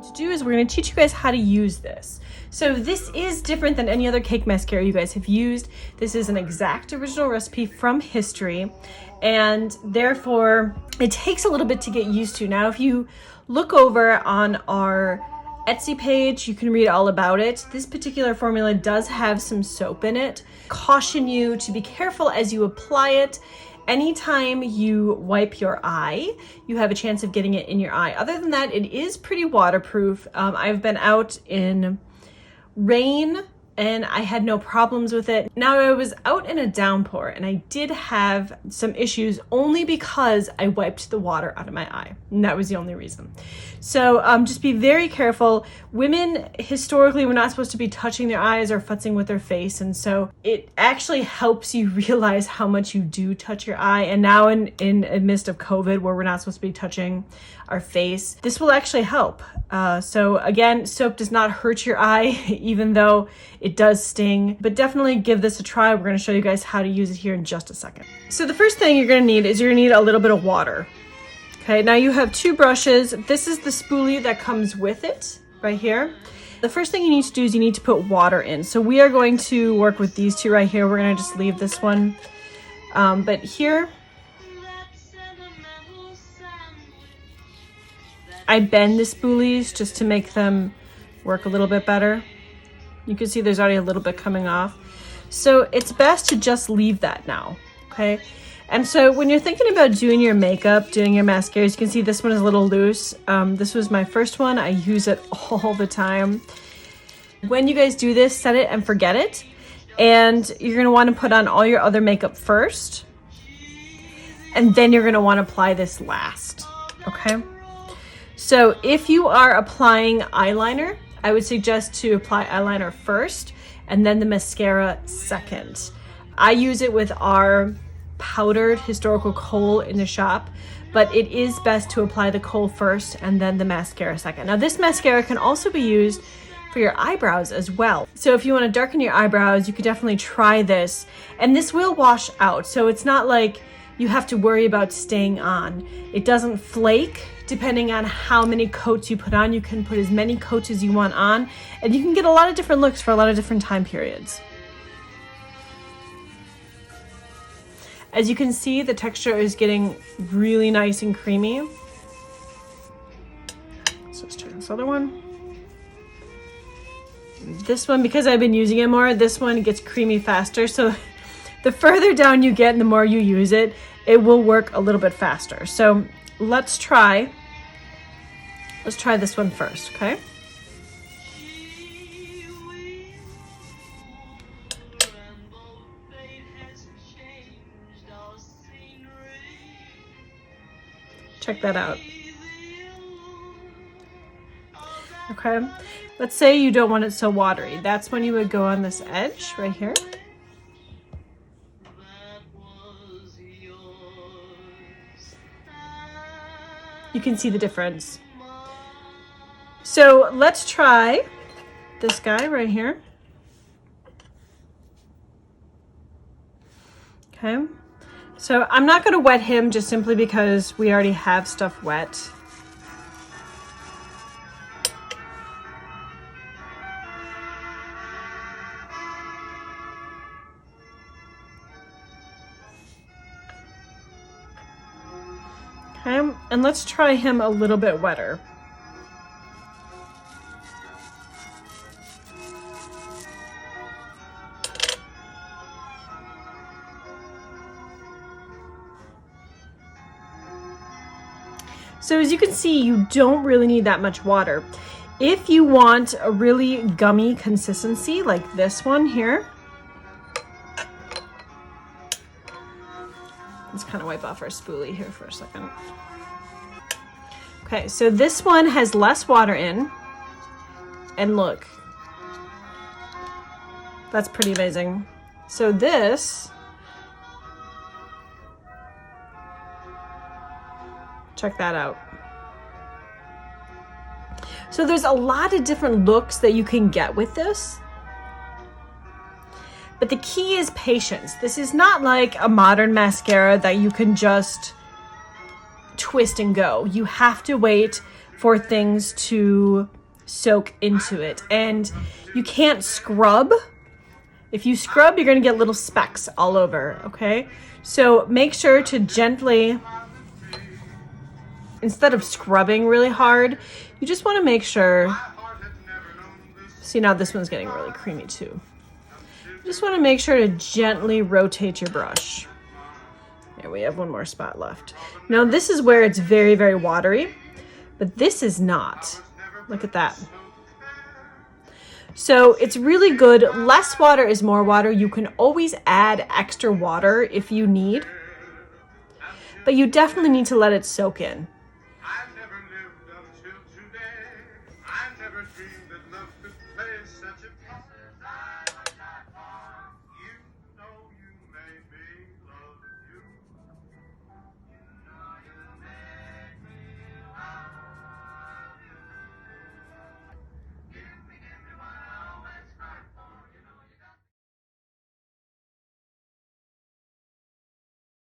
To do is we're going to teach you guys how to use this. So this is different than any other cake mascara you guys have used. This is an exact original recipe from history, and therefore it takes a little bit to get used to. Now, if you look over on our Etsy page, you can read all about it. This particular formula does have some soap in it. Caution you to be careful as you apply it. Anytime you wipe your eye, you have a chance of getting it in your eye. Other than that, it is pretty waterproof. I've been out in rain and I had no problems with it. Now, I was out in a downpour and I did have some issues only because I wiped the water out of my eye. And that was the only reason. So just be very careful. Women historically were not supposed to be touching their eyes or futzing with their face. And so it actually helps you realize how much you do touch your eye. And now in the midst of COVID, where we're not supposed to be touching our face, this will actually help. So again, soap does not hurt your eye, even though it does sting, but definitely give this a try. We're going to show you guys how to use it here in just a second. So the first thing you're going to need is you're going to need a little bit of water. Okay, now you have 2 brushes. This is the spoolie that comes with it right here. The first thing you need to do is you need to put water in. So we are going to work with these 2 right here. We're going to just leave this one. But here, I bend the spoolies just to make them work a little bit better. You can see there's already a little bit coming off. So it's best to just leave that now, okay? And so when you're thinking about doing your makeup, doing your mascaras, you can see this one is a little loose. This was my first one. I use it all the time. When you guys do this, set it and forget it. And you're gonna wanna put on all your other makeup first. And then you're gonna wanna apply this last, okay? So if you are applying eyeliner, I would suggest to apply eyeliner first and then the mascara second. I use it with our powdered historical kohl in the shop, but it is best to apply the kohl first and then the mascara second. Now, this mascara can also be used for your eyebrows as well. So if you want to darken your eyebrows, you could definitely try this, and this will wash out. So it's not like you have to worry about staying on. It doesn't flake. Depending on how many coats you put on, you can put as many coats as you want on, and you can get a lot of different looks for a lot of different time periods. As you can see, the texture is getting really nice and creamy. So let's try this other one. This one, because I've been using it more, this one gets creamy faster. So the further down you get and the more you use it, it will work a little bit faster. So let's try this one first, okay? Check that out. Okay, let's say you don't want it so watery. That's when you would go on this edge right here. You can see the difference. So let's try this guy right here. Okay. So I'm not going to wet him just simply because we already have stuff wet. Okay, and let's try him a little bit wetter. So as you can see, you don't really need that much water. If you want a really gummy consistency like this one here, let's kind of wipe off our spoolie here for a second. Okay, so this one has less water in, and look, that's pretty amazing. So this, check that out. So there's a lot of different looks that you can get with this. But the key is patience. This is not like a modern mascara that you can just twist and go. You have to wait for things to soak into it. And you can't scrub. If you scrub, you're going to get little specks all over, okay? So make sure to gently, instead of scrubbing really hard, you just want to make sure, see now this one's getting really creamy too. You just want to make sure to gently rotate your brush. There, we have one more spot left. Now this is where it's very, very watery, but this is not. Look at that. So it's really good. Less water is more water. You can always add extra water if you need, but you definitely need to let it soak in.